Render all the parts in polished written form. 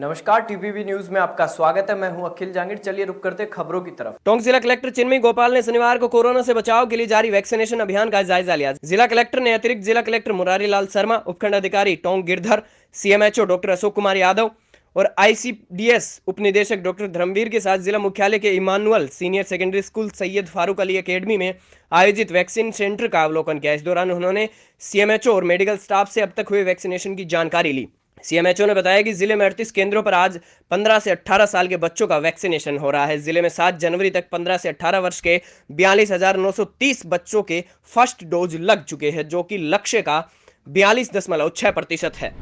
नमस्कार, TPV news में आपका स्वागत है। मैं हूं अखिल जांगिड़। चलिए रुक करते खबरों की तरफ। टोंक जिला कलेक्टर चिन्मयी गोपाल ने शनिवार को कोरोना से बचाव के लिए जारी वैक्सीनेशन अभियान का जायजा लिया। जिला कलेक्टर ने अतिरिक्त जिला कलेक्टर मुरारी लाल शर्मा, उपखंड अधिकारी टोंक गिरधर, सीएमएचओ डॉक्टर अशोक कुमार यादव और आईसीडीएस उपनिदेशक डॉक्टर धर्मवीर के साथ जिला मुख्यालय के Emmanuel senior secondary school Syed Farooq Ali academy में आयोजित वैक्सीन सेंटर का अवलोकन किया। इस दौरान उन्होंने सीएमएचओ और मेडिकल स्टाफ से अब तक हुए वैक्सीनेशन की जानकारी ली। सीएमएचओ ने बताया कि जिले में 38 केंद्रों पर आज 15 से 18 साल के बच्चों का वैक्सीनेशन हो रहा है। जिले में 7 जनवरी तक 15 से 18 वर्ष के 42,930 बच्चों के फर्स्ट डोज लग चुके हैं, जो कि लक्ष्य का 42.6% है।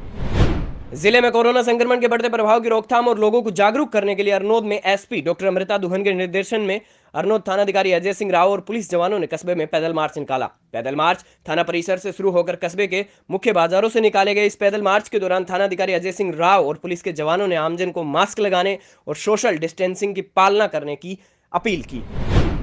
जिले में कोरोना संक्रमण के बढ़ते प्रभाव की रोकथाम और लोगों को जागरूक करने के लिए अरनोद में एसपी डॉक्टर अमृता दुहन के निर्देशन में अरनोद थानाधिकारी अजय सिंह राव और पुलिस जवानों ने कस्बे में पैदल मार्च निकाला। पैदल मार्च थाना परिसर से शुरू होकर कस्बे के मुख्य बाजारों से निकाले गए। इस पैदल मार्च के दौरान थानाधिकारी अजय सिंह राव और पुलिस के जवानों ने आमजन को मास्क लगाने और सोशल डिस्टेंसिंग की पालना करने की अपील की।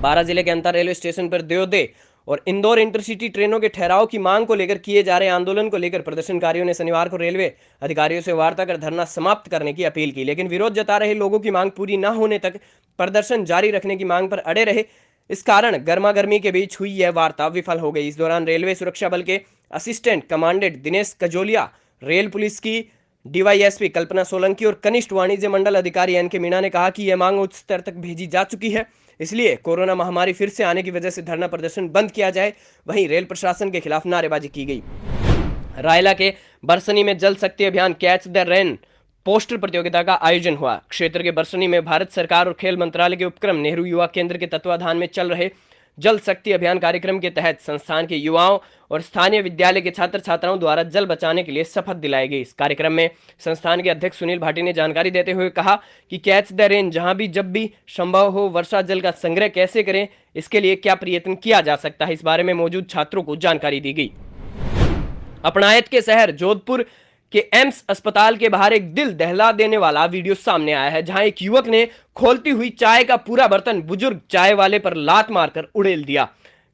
12 जिले के अंतर रेलवे स्टेशन पर दयोदय और इंदौर इंटरसिटी ट्रेनों के ठहराव की मांग को लेकर किए जा रहे आंदोलन को लेकर प्रदर्शनकारियों ने शनिवार को रेलवे अधिकारियों से वार्ता कर धरना समाप्त करने की अपील की, लेकिन विरोध जता रहे लोगों की मांग पूरी न होने तक प्रदर्शन जारी रखने की मांग पर अड़े रहे। इस कारण गर्मागर्मी के बीच हुई यह वार्ता विफल हो गई। इस दौरान रेलवे सुरक्षा बल के असिस्टेंट कमांडेंट दिनेश कजोलिया, रेल पुलिस की डीवाईएसपी कल्पना सोलंकी और कनिष्ठ वाणिज्य मंडल अधिकारी एन के मीणा ने कहा कि यह मांग उच्च स्तर तक भेजी जा चुकी है, इसलिए कोरोना महामारी फिर से आने की वजह से धरना प्रदर्शन बंद किया जाए। वहीं रेल प्रशासन के खिलाफ नारेबाजी की गई। रायला के बरसनी में जल शक्ति अभियान कैच द रेन पोस्टर प्रतियोगिता का आयोजन हुआ। क्षेत्र के बरसनी में भारत सरकार और खेल मंत्रालय के उपक्रम नेहरू युवा केंद्र के तत्वाधान में चल रहे जल शक्ति अभियान कार्यक्रम के तहत संस्थान के युवाओं और स्थानीय विद्यालय के छात्र छात्राओं द्वारा जल बचाने के लिए शपथ दिलाई गई। इस कार्यक्रम में संस्थान के अध्यक्ष सुनील भाटी ने जानकारी देते हुए कहा कि कैच द रेन जहां भी जब भी संभव हो वर्षा जल का संग्रह कैसे करें, इसके लिए क्या प्रयत्न किया जा सकता है, इस बारे में मौजूद छात्रों को जानकारी दी गई। अपनायत के शहर जोधपुर के एम्स अस्पताल के बाहर एक दिल दहला देने वाला वीडियो सामने आया है, जहां एक युवक ने खोलती हुई चाय का पूरा बर्तन बुजुर्ग चाय वाले पर लात मारकर उड़ेल दिया।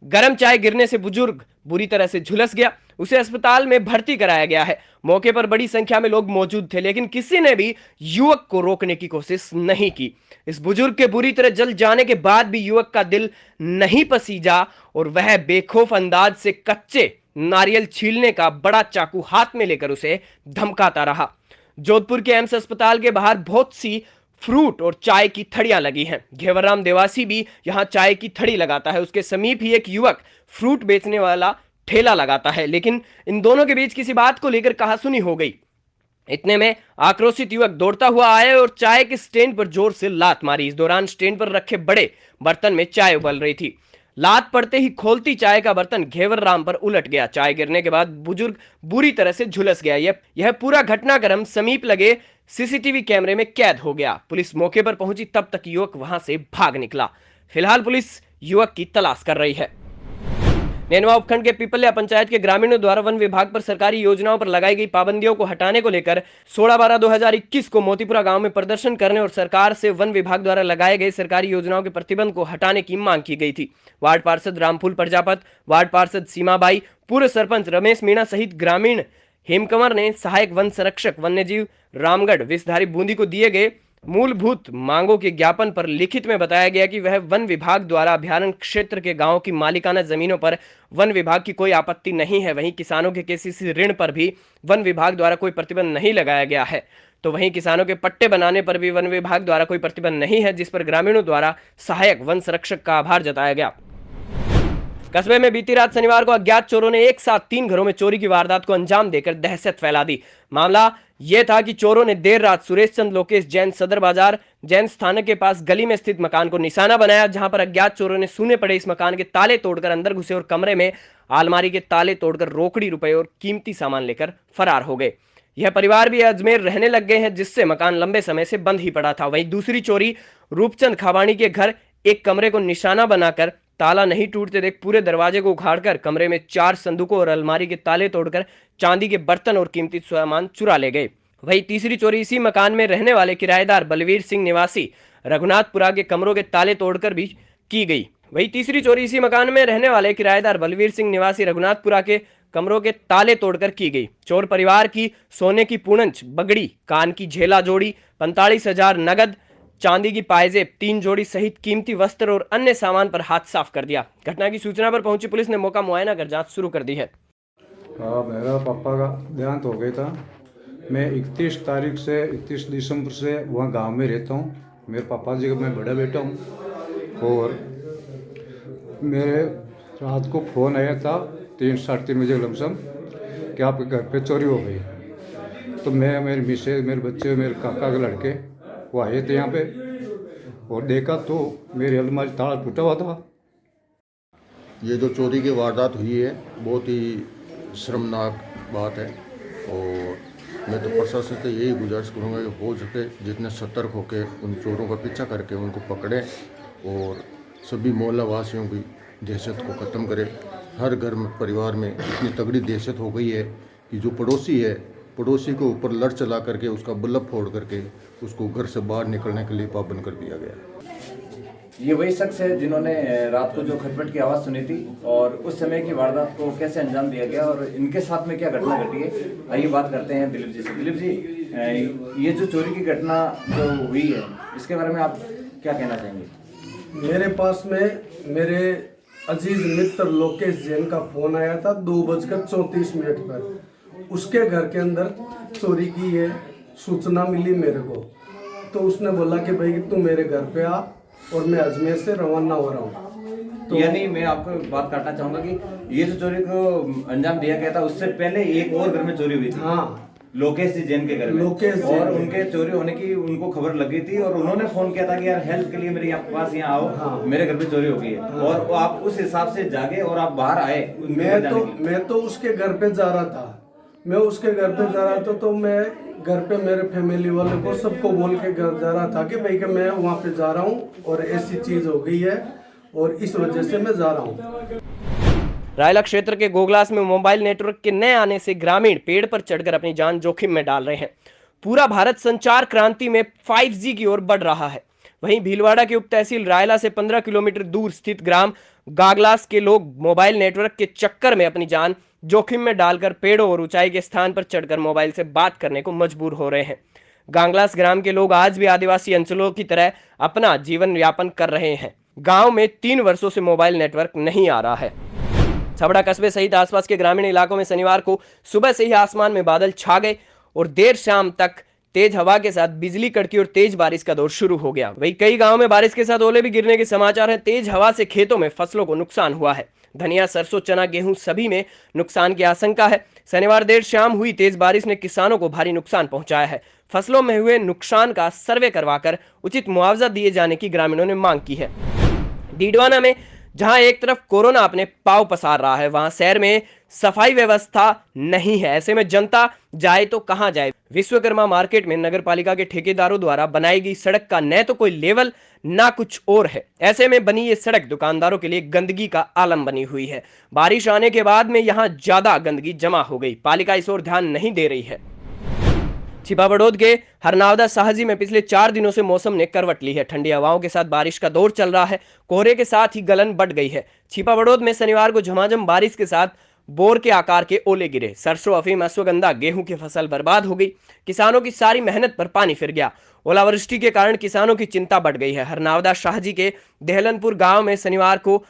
गर्म चाय गिरने से बुजुर्ग बुरी तरह से झुलस गया। उसे अस्पताल में भर्ती कराया गया है। मौके पर बड़ी संख्या में लोग मौजूद थे, लेकिन किसी ने भी युवक को रोकने की कोशिश नहीं की। इस बुजुर्ग के बुरी तरह जल जाने के बाद भी युवक का दिल नहीं पसीजा और वह बेखौफ अंदाज से कच्चे नारियल छीलने का बड़ा चाकू हाथ में लेकर उसे धमकाता रहा। जोधपुर के एम्स अस्पताल के बाहर बहुत सी फ्रूट और चाय की थड़ियां लगी हैं। घेवरराम देवासी भी यहां चाय की थड़ी लगाता है। उसके समीप ही एक युवक फ्रूट बेचने वाला ठेला लगाता है, लेकिन इन दोनों के बीच किसी बात को लेकर कहासुनी हो गई। इतने में आक्रोशित युवक दौड़ता हुआ आया और चाय के स्टैंड पर जोर से लात मारी। इस दौरान स्टैंड पर रखे बड़े बर्तन में चाय उबल रही थी। लात पड़ते ही खोलती चाय का बर्तन घेवरराम पर उलट गया। चाय गिरने के बाद बुजुर्ग बुरी तरह से झुलस गया। यह पूरा घटनाक्रम समीप लगे सीसीटीवी कैमरे में कैद हो गया। पुलिस मौके पर पहुंची, तब तक युवक वहां से भाग निकला। फिलहाल पुलिस युवक की तलाश कर रही है। नेनवा उपखंड के पीपल्या पंचायत के ग्रामीणों द्वारा वन विभाग पर सरकारी योजनाओं पर लगाई गई पाबंदियों को हटाने को लेकर 16/12/2021 को मोतीपुरा गांव में प्रदर्शन करने और सरकार से वन विभाग द्वारा लगाए गए सरकारी योजनाओं के प्रतिबंध को हटाने की मांग की गई थी। वार्ड पार्षद रामफूल प्रजापत, वार्ड पार्षद सीमाबाई, पूर्व सरपंच रमेश मीणा सहित ग्रामीण हेमकंवर ने सहायक वन संरक्षक वन्यजीव रामगढ़ विषधारी बूंदी को दिए गए मूलभूत मांगों के ज्ञापन पर लिखित में बताया गया कि वह वन विभाग द्वारा अभयारण्य क्षेत्र के गांवों की मालिकाना जमीनों पर वन विभाग की कोई आपत्ति नहीं है। वहीं किसानों के केसीसी ऋण पर भी वन विभाग द्वारा कोई प्रतिबंध नहीं लगाया गया है। तो वहीं किसानों के पट्टे बनाने पर भी वन विभाग द्वारा कोई प्रतिबंध नहीं है, जिस पर ग्रामीणों द्वारा सहायक वन संरक्षक का आभार जताया गया। कस्बे में बीती रात शनिवार को अज्ञात चोरों ने एक साथ 3 घरों में चोरी की वारदात को अंजाम देकर दहशत फैला दी। मामला यह था कि चोरों ने देर रात सुरेश चंद लोकेश जैन सदर बाजार जैन स्थानक के पास गली में स्थित मकान को निशाना बनाया, जहां पर अज्ञात चोरों ने सूने पड़े इस मकान के ताले तोड़कर अंदर घुसे और कमरे में अलमारी के ताले तोड़कर रोकड़ी रुपए और कीमती सामान लेकर फरार हो गए। यह परिवार भी अजमेर रहने लग गए हैं, जिससे मकान लंबे समय से बंद ही पड़ा था। वहीं दूसरी चोरी रूपचंद खावाणी के घर एक कमरे को निशाना बनाकर ताला नहीं टूटते देख पूरे दरवाजे को उखाड़कर कमरे में 4 संदूकों और अलमारी के ताले तोड़कर चांदी के बर्तन और कीमती सामान चुरा ले गए। वहीं तीसरी चोरी इसी मकान में रहने वाले किराएदार बलवीर सिंह निवासी रघुनाथपुरा के कमरों के ताले तोड़कर भी की गई। वही तीसरी चोरी इसी मकान में रहने वाले किराएदार बलवीर सिंह निवासी रघुनाथपुरा के कमरों के ताले तोड़कर की गई। चोर परिवार की सोने की पूंछ, बगड़ी, कान की झेला जोड़ी, 45,000 नगद, चांदी की पायजेब, 3 जोड़ी सहित कीमती वस्त्र और अन्य सामान पर हाथ साफ कर दिया। घटना की सूचना पर पहुंची पुलिस ने मौका मुआयना कर जांच शुरू कर दी है। मेरा पापा का देहांत हो गया था। मैं 31 दिसंबर से वहाँ गांव में रहता हूँ। मेरे पापा जी का मैं बड़ा बेटा हूँ। और मेरे रात को फ़ोन आया था 3-3:30 बजे लमसम कि आपके घर पे चोरी हो गई। तो मैं, मेरी मिसेज, मेरे बच्चे, मेरे काका के लड़के वो आए थे यहाँ पे और देखा तो मेरी अलमारी ताला टूटा हुआ था। ये जो चोरी की वारदात हुई है बहुत ही शर्मनाक बात है और मैं तो प्रशासन से यही गुजारिश करूँगा कि हो सके जितने सतर्क होकर उन चोरों का पीछा करके उनको पकड़ें और सभी मोहल्ला वासियों की दहशत को ख़त्म करें। हर घर में, परिवार में इतनी तगड़ी दहशत हो गई है कि जो पड़ोसी है, पड़ोसी को ऊपर लड़ चला करके उसका बल्ब फोड़ करके उसको घर से बाहर निकलने के लिए पाबंद कर दिया गया। ये वही शख्स है जिन्होंने रात को जो खटपट की आवाज़ सुनी थी और उस समय की वारदात को कैसे अंजाम दिया गया और इनके साथ में क्या घटना घटी है, आइए बात करते हैं दिलीप जी से। दिलीप जी, ये जो चोरी की घटना जो हुई है इसके बारे में आप क्या कहना चाहेंगे? मेरे पास में मेरे अजीज मित्र लोकेश जैन का फोन आया था 2:34 पर। उसके घर के अंदर चोरी की है सूचना मिली मेरे को। तो उसने बोला कि भाई तू मेरे घर पे आ और मैं अजमेर से रवाना हो रहा हूँ। तो यानी मैं आपको बात काटना चाहूंगा कि ये जो चोरी को अंजाम दिया गया था उससे पहले एक और घर में चोरी हुई थी। हाँ, लोकेश जी जैन के घर में। और उनके चोरी होने की उनको खबर लगी थी और उन्होंने फोन किया था कि यार हेल्प के लिए मेरे पास यहाँ आओ। हाँ। मेरे घर पे चोरी हो गई है। हाँ। और आप उस हिसाब से जागे और आप बाहर आए। मैं तो उसके घर पे जा रहा था। तो मैं घर पे मेरे फैमिली वाले को सबको बोल के घर जा रहा था कि भाई कि मैं वहाँ पे जा रहा हूँ और ऐसी चीज हो गई है और इस वजह से मैं जा रहा हूँ। रायला क्षेत्र के गोगलास में मोबाइल नेटवर्क के नए आने से ग्रामीण पेड़ पर चढ़कर अपनी जान जोखिम में डाल रहे हैं। पूरा भारत संचार क्रांति में 5G की ओर बढ़ रहा है। वहीं भीलवाड़ा के उप तहसील रायला से 15 किलोमीटर दूर स्थित ग्राम गागलास के लोग मोबाइल नेटवर्क के चक्कर में अपनी जान जोखिम में डालकर पेड़ों और ऊंचाई के स्थान पर चढ़कर मोबाइल से बात करने को मजबूर हो रहे हैं। गांगलास ग्राम के लोग आज भी आदिवासी अंचलों की तरह अपना जीवन यापन कर रहे हैं। गांव में 3 वर्षों से मोबाइल नेटवर्क नहीं आ रहा है। छबड़ा कस्बे सहित आसपास के ग्रामीण इलाकों में शनिवार को सुबह से ही आसमान में बादल छा गए और देर शाम तक तेज हवा के साथ बिजली कड़की और तेज बारिश का दौर शुरू हो गया। वहीं कई गांवों में बारिश के साथ ओले भी गिरने के समाचार हैं। तेज हवा से खेतों में फसलों को नुकसान हुआ है। धनिया, सरसों, चना, गेहूं सभी में नुकसान की आशंका है। शनिवार देर शाम हुई तेज बारिश ने किसानों को भारी नुकसान पहुंचाया है। फसलों में हुए नुकसान का सर्वे करवाकर उचित मुआवजा दिए जाने की ग्रामीणों ने मांग की है। डीडवाना में जहां एक तरफ कोरोना अपने पांव पसार रहा है, वहां शहर में सफाई व्यवस्था नहीं है। ऐसे में जनता जाए तो कहां जाए। विश्वकर्मा मार्केट में नगर पालिका के ठेकेदारों द्वारा बनाई गई सड़क का न तो कोई लेवल ना कुछ और है। ऐसे में बनी ये सड़क दुकानदारों के लिए गंदगी का आलम बनी हुई है। बारिश आने के बाद में यहाँ ज्यादा गंदगी जमा हो गई। पालिका इस ओर ध्यान नहीं दे रही है। छिपाबड़ौद के हरनावदा साहजी में पिछले 4 दिनों से मौसम ने करवट ली है। ठंडी हवाओं के साथ बारिश का दौर चल रहा है। कोहरे के साथ ही गलन बढ़ गई है। छिपाबड़ौद में शनिवार को झमाझम बारिश के साथ बोर के आकार के ओले गिरे। सरसों, अफीम, अश्वगंधा, गेहूं की फसल बर्बाद हो गई। किसानों की सारी मेहनत पर पानी फिर गया। ओलावृष्टि के कारण किसानों की चिंता बढ़ गई है। हरनावदा शाहजी के देहलनपुर गांव में शनिवार को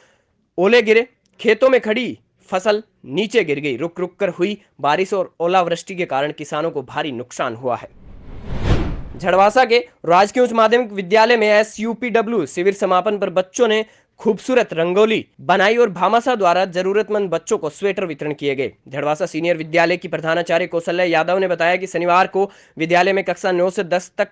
ओले गिरे। खेतों में खड़ी फसल नीचे गिर गई। रुक रुक कर हुई बारिश और ओलावृष्टि के कारण किसानों को भारी नुकसान हुआ है। झड़वासा के राजकीय उच्च माध्यमिक विद्यालय में SUPW शिविर समापन पर बच्चों ने खूबसूरत रंगोली बनाई और भामाशाह द्वारा जरूरतमंद बच्चों को स्वेटर वितरण किए गए। झड़वासा सीनियर विद्यालय की प्रधानाचार्य कौशल्या यादव ने बताया कि शनिवार को विद्यालय में कक्षा 9 से 10 तक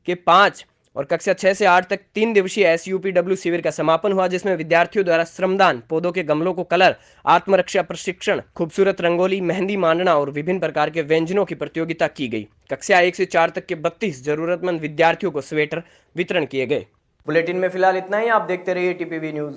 के 5 और कक्षा 6 से 8 तक 3 दिवसीय SUPW शिविर का समापन हुआ, जिसमें विद्यार्थियों द्वारा श्रमदान, पौधों के गमलों को कलर, आत्मरक्षा प्रशिक्षण, खूबसूरत रंगोली, मेहंदी मांडना और विभिन्न प्रकार के व्यंजनों की प्रतियोगिता की गई। कक्षा 1 से 4 तक के 32 जरूरतमंद विद्यार्थियों को स्वेटर वितरण किए गए। बुलेटिन में फिलहाल इतना ही। आप देखते रहिए TPV न्यूज।